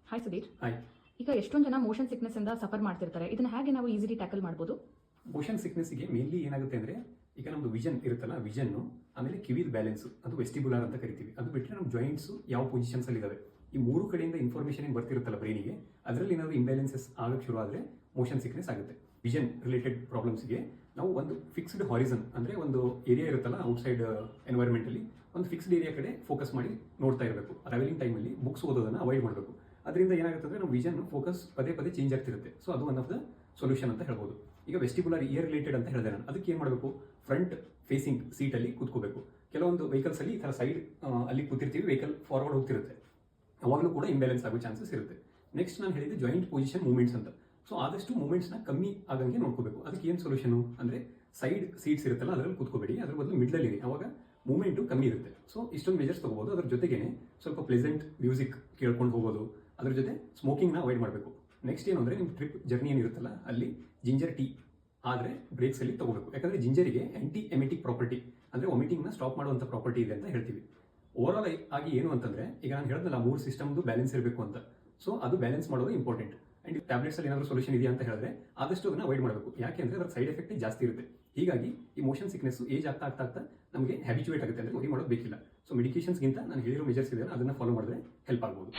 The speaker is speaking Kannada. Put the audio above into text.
ಹಾಯ್ ಸುಧೀರ್. ಹಾಯ್. ಈಗ ಎಷ್ಟೊಂದು ಜನ ಮೋಷನ್ ಸಿಕ್ನೆಸ್ ಇಂದ ಸಫರ್ ಮಾಡ್ತಿರ್ತಾರೆ. ಇದನ್ನ ಹೇಗೆ ನಾವು ಈಸಿಲಿ ಟ್ಯಾಕಲ್ ಮಾಡ್ಬೋದು? ಮೋಷನ್ ಸಿಕ್ನೆಸ್ಗೆ ಮೇನ್ಲಿ ಏನಾಗುತ್ತೆ ಅಂದರೆ, ಈಗ ನಮ್ಮದು ವಿಷನ್ ಇರುತ್ತಲ್ಲ, ವಿಷನ್ನು ಆಮೇಲೆ ಕಿವಿದ ಬ್ಯಾಲೆನ್ಸು, ಅದು ವೆಸ್ಟಿಬುಲಾರ್ ಅಂತ ಕರಿತೀವಿ. ಅದು ಬಿಟ್ಟರೆ ನಮ್ಮ ಜಾಯಿಂಟ್ಸು ಯಾವ ಪೊಸಿಷನ್ಸಲ್ಲಿ ಇದ್ದಾವೆ, ಈ ಮೂರು ಕಡೆಯಿಂದ ಇನ್ಫಾರ್ಮೇಷನ್ ಏನು ಬರ್ತಿರುತ್ತಲ್ಲ ಬ್ರೈನಿಗೆ, ಅದರಲ್ಲಿ ಏನಾದರೂ ಇಂಬ್ಯಾಲೆನ್ಸಸ್ ಆಗಕ್ಕೆ ಶುರು ಆದರೆ ಮೋಷನ್ ಸಿಕ್ನೆಸ್ ಆಗುತ್ತೆ. ವಿಷನ್ ರಿಲೇಟೆಡ್ ಪ್ರಾಬ್ಲಮ್ಸ್ಗೆ ನಾವು ಒಂದು ಫಿಕ್ಸ್ಡ್ ಹಾರಿಸನ್ ಅಂದರೆ ಒಂದು ಏರಿಯಾ ಇರುತ್ತಲ್ಲ ಔಟ್ಸೈಡ್ ಎನ್ವೈರ್ಮೆಂಟಲ್ಲಿ, ಒಂದು ಫಿಕ್ಸ್ಡ್ ಏರಿಯಾ ಕಡೆ ಫೋಕಸ್ ಮಾಡಿ ನೋಡ್ತಾ ಇರಬೇಕು. ಟ್ರಾವೆಲಿಂಗ್ ಟೈಮಲ್ಲಿ ಬುಕ್ಸ್ ಓದೋದನ್ನು ಅವಾಯ್ಡ್ ಮಾಡಬೇಕು. ಅದರಿಂದ ಏನಾಗುತ್ತೆ ಅಂದರೆ ನಮ್ಮ ವಿಷನ್ ಫೋಕಸ್ ಪದೇ ಪದೇ ಚೇಂಜ್ ಆಗ್ತಿರುತ್ತೆ. ಸೊ ಅದು ಒನ್ ಆಫ್ ದ ಸೊಲ್ಯೂಷನ್ ಅಂತ ಹೇಳ್ಬೋದು. ಈಗ ವೆಸ್ಟಿಬುಲರ್ ಇಯರ್ ರಿಲೇಟೆಡ್ ಅಂತ ಹೇಳಿದೆ ನಾನು. ಅದಕ್ಕೆ ಏನು ಮಾಡಬೇಕು, ಫ್ರಂಟ್ ಫೇಸಿಂಗ್ ಸೀಟಲ್ಲಿ ಕೂತ್ಕೋಬೇಕು. ಕೆಲವೊಂದು ವೆಹಿಕಲ್ಸಲ್ಲಿ ಈ ಥರ ಸೈಡ್ ಅಲ್ಲಿ ಕೂತಿರ್ತೀವಿ, ವೆಹಿಕಲ್ ಫಾರ್ವರ್ಡ್ ಹೋಗ್ತಿರುತ್ತೆ, ಅವಾಗಲೂ ಕೂಡ ಇಂಬ್ಯಾಲೆನ್ಸ್ ಆಗೋ ಚಾನ್ಸಸ್ ಇರುತ್ತೆ. ನೆಕ್ಸ್ಟ್ ನಾನು ಹೇಳಿದೆ ಜಾಯಿಂಟ್ ಪೊಸಿಷನ್ ಮೂವ್ಮೆಂಟ್ಸ್ ಅಂತ. ಸೊ ಆದಷ್ಟು ಮೂವ್ಮೆಂಟ್ಸ್ನ ಕಮ್ಮಿ ಆಗಂಗೆ ನೋಡ್ಕೋಬೇಕು. ಅದಕ್ಕೆ ಏನು ಸೊಲ್ಯೂಷನು ಅಂದರೆ, ಸೈಡ್ ಸೀಟ್ಸ್ ಇರುತ್ತಲ್ಲ ಅದರಲ್ಲಿ ಕೂತ್ಕೋಬೇಡಿ, ಅದ್ರ ಬದಲು ಮಿಡ್ಲಲ್ಲಿ ಇರಿ, ಅವಾಗ ಮೂವ್ಮೆಂಟು ಕಮ್ಮಿ ಇರುತ್ತೆ. ಸೊ ಇಷ್ಟೊಂದು ಮೆಜರ್ಸ್ ತೊಗೋಬೋದು. ಅದ್ರ ಜೊತೆಗೇ ಸ್ವಲ್ಪ ಪ್ಲೆಸೆಂಟ್ ಮ್ಯೂಸಿಕ್ ಕೇಳ್ಕೊಂಡು ಹೋಗೋದು, ಅದ್ರ ಜೊತೆ ಸ್ಮೋಕಿಂಗ್ನ ಅವಾಯ್ಡ್ ಮಾಡಬೇಕು. ನೆಕ್ಸ್ಟ್ ಏನು ಅಂದರೆ, ನಿಮ್ಮ ಟ್ರಿಪ್ ಜರ್ನಿ ಏನಿರುತ್ತಲ್ಲ ಅಲ್ಲಿ ಜಿಂಜರ್ ಟೀ ಆದರೆ ಬ್ರೇಕ್ಸಲ್ಲಿ ತೊಗೋಬೇಕು. ಯಾಕಂದರೆ ಜಿಂಜರಿಗೆ ಆ್ಯಂಟಿ ಎಮೆಟಿಕ್ ಪ್ರಾಪರ್ಟಿ, ಅಂದರೆ ವಾಮಿಟಿಂಗ್ನ ಸ್ಟಾಪ್ ಮಾಡುವಂಥ ಪ್ರಾಪರ್ಟಿ ಇದೆ ಅಂತ ಹೇಳ್ತೀವಿ. ಓವರಾಲ್ ಆಗಿ ಏನು ಅಂತಂದರೆ, ಈಗ ನಾನು ಹೇಳಿದ್ನಲ್ಲ ಮೂರು ಸಿಸ್ಟಮ್ದು ಬ್ಯಾಲೆನ್ಸ್ ಇರಬೇಕು ಅಂತ. ಸೊ ಅದು ಬ್ಯಾಲೆನ್ಸ್ ಮಾಡೋದು ಇಂಪಾರ್ಟೆಂಟ್. ಆ್ಯಂಡ್ ಟ್ಯಾಬ್ಲೆಟ್ಸಲ್ಲಿ ಏನಾದರೂ ಸೊಲ್ಯೂಷನ್ ಇದೆಯಾ ಅಂತ ಹೇಳಿದ್ರೆ ಆದಷ್ಟು ಅದನ್ನು ಅವಾಯ್ಡ್ ಮಾಡಬೇಕು. ಯಾಕೆ ಅಂದರೆ ಅದರ ಸೈಡ್ ಎಫೆಕ್ಟ್ ಜಾಸ್ತಿ ಇರುತ್ತೆ. ಹೀಗಾಗಿ ಈ ಮೋಷನ್ ಸಿಕ್ನೆಸ್ ಏಜ್ ಆಗ್ತಾ ನಮಗೆ ಹ್ಯಾಬಿಚುವೇಟ್ ಆಗುತ್ತೆ, ಅಂದರೆ ವರಿ ಮಾಡೋದು ಬೇಕಿಲ್ಲ. ಸೊ ಮೆಡಿಕೇಷನ್ಸ್ಗಿಂತ ನಾನು ಹೇಳಿರೋ ಮೆಜರ್ಸ್ ಇದೆಯಲ್ಲ ಅದನ್ನು ಫಾಲೋ ಮಾಡಿದ್ರೆ ಹೆಲ್ಪ್ ಆಗ್ಬೋದು.